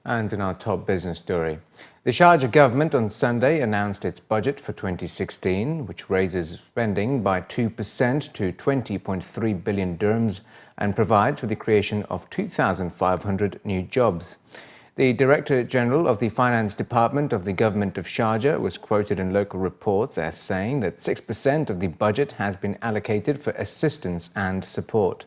And in our top business story, the Sharjah government on Sunday announced its budget for 2016, which raises spending by 2% to 20.3 billion dirhams and provides for the creation of 2,500 new jobs. The Director General of the Finance Department of the Government of Sharjah was quoted in local reports as saying that 6% of the budget has been allocated for assistance and support.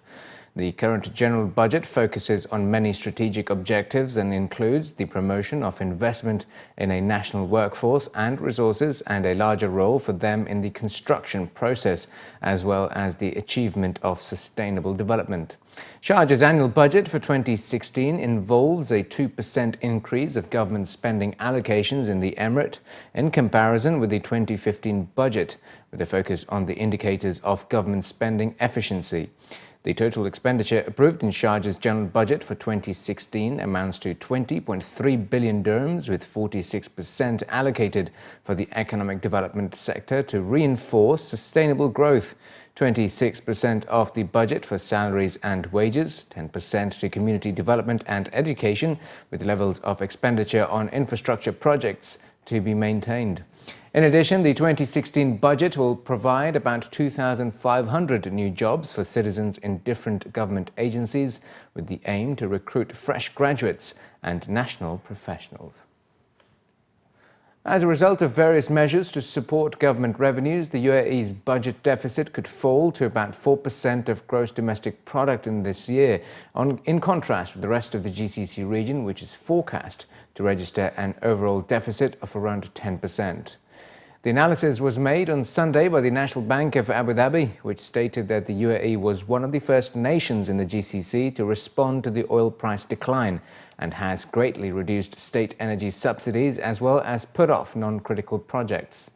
The current general budget focuses on many strategic objectives and includes the promotion of investment in a national workforce and resources and a larger role for them in the construction process, as well as the achievement of sustainable development. Sharjah's annual budget for 2016 involves a 2% increase of government spending allocations in the emirate in comparison with the 2015 budget, with a focus on the indicators of government spending efficiency. The total expenditure approved in Sharjah's general budget for 2016 amounts to 20.3 billion dirhams, with 46% allocated for the economic development sector to reinforce sustainable growth, 26% of the budget for salaries and wages, 10% to community development and education, with levels of expenditure on infrastructure projects to be maintained. In addition, the 2016 budget will provide about 2,500 new jobs for citizens in different government agencies, with the aim to recruit fresh graduates and national professionals. As a result of various measures to support government revenues, the UAE's budget deficit could fall to about 4% of gross domestic product in this year, in contrast with the rest of the GCC region, which is forecast to register an overall deficit of around 10%. The analysis was made on Sunday by the National Bank of Abu Dhabi, which stated that the UAE was one of the first nations in the GCC to respond to the oil price decline and has greatly reduced state energy subsidies as well as put off non-critical projects.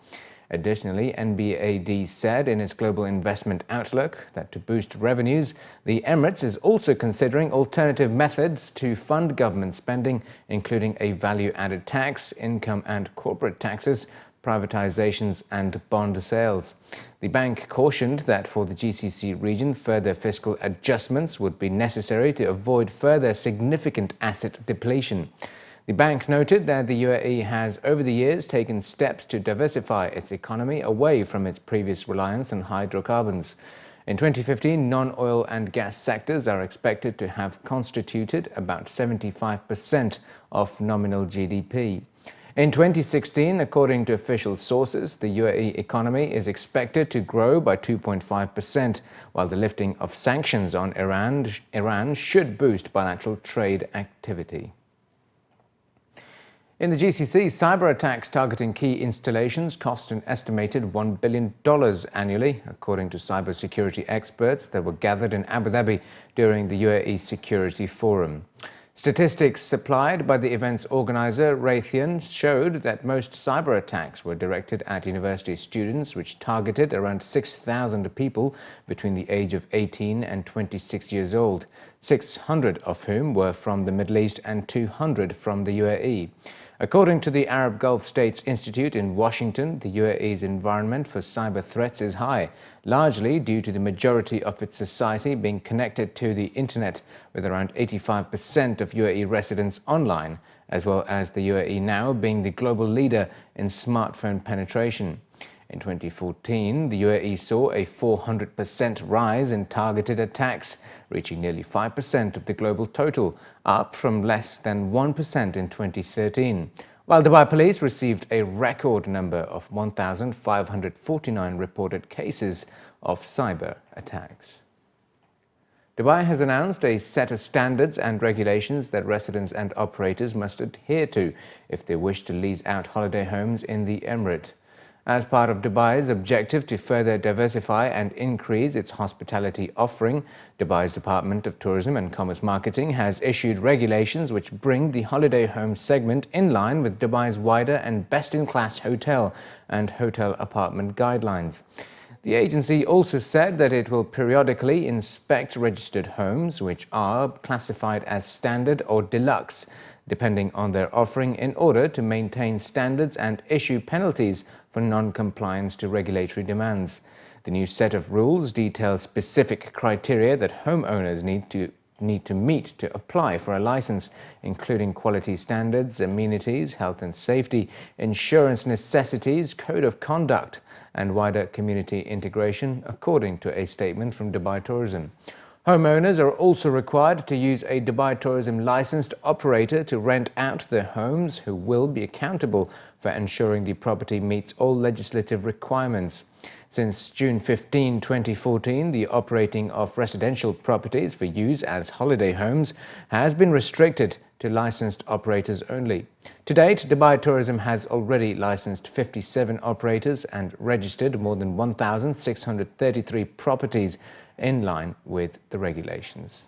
Additionally, NBAD said in its global investment outlook that to boost revenues, the Emirates is also considering alternative methods to fund government spending, including a value-added tax, income and corporate taxes, privatizations and bond sales. The bank cautioned that for the GCC region, further fiscal adjustments would be necessary to avoid further significant asset depletion. The bank noted that the UAE has over the years taken steps to diversify its economy away from its previous reliance on hydrocarbons. In 2015, non-oil and gas sectors are expected to have constituted about 75% of nominal GDP. In 2016, according to official sources, the UAE economy is expected to grow by 2.5%, while the lifting of sanctions on Iran should boost bilateral trade activity. In the GCC, cyber attacks targeting key installations cost an estimated $1 billion annually, according to cybersecurity experts that were gathered in Abu Dhabi during the UAE Security Forum. Statistics supplied by the event's organizer, Raytheon, showed that most cyber attacks were directed at university students, which targeted around 6,000 people between the age of 18 and 26 years old, 600 of whom were from the Middle East and 200 from the UAE. According to the Arab Gulf States Institute in Washington, the UAE's environment for cyber threats is high, largely due to the majority of its society being connected to the internet, with around 85% of UAE residents online, as well as the UAE now being the global leader in smartphone penetration. In 2014, the UAE saw a 400% rise in targeted attacks, reaching nearly 5% of the global total, up from less than 1% in 2013, while Dubai police received a record number of 1,549 reported cases of cyber attacks. Dubai has announced a set of standards and regulations that residents and operators must adhere to if they wish to lease out holiday homes in the emirate. As part of Dubai's objective to further diversify and increase its hospitality offering, Dubai's Department of Tourism and Commerce Marketing has issued regulations which bring the holiday home segment in line with Dubai's wider and best-in-class hotel and hotel apartment guidelines. The agency also said that it will periodically inspect registered homes which are classified as standard or deluxe, depending on their offering, in order to maintain standards and issue penalties for non-compliance to regulatory demands. The new set of rules details specific criteria that homeowners need to need to meet to apply for a license, including quality standards, amenities, health and safety, insurance necessities, code of conduct, and wider community integration, according to a statement from Dubai Tourism. Homeowners are also required to use a Dubai Tourism licensed operator to rent out their homes, who will be accountable for ensuring the property meets all legislative requirements. Since June 15, 2014, the operating of residential properties for use as holiday homes has been restricted to licensed operators only. To date, Dubai Tourism has already licensed 57 operators and registered more than 1,633 properties in line with the regulations.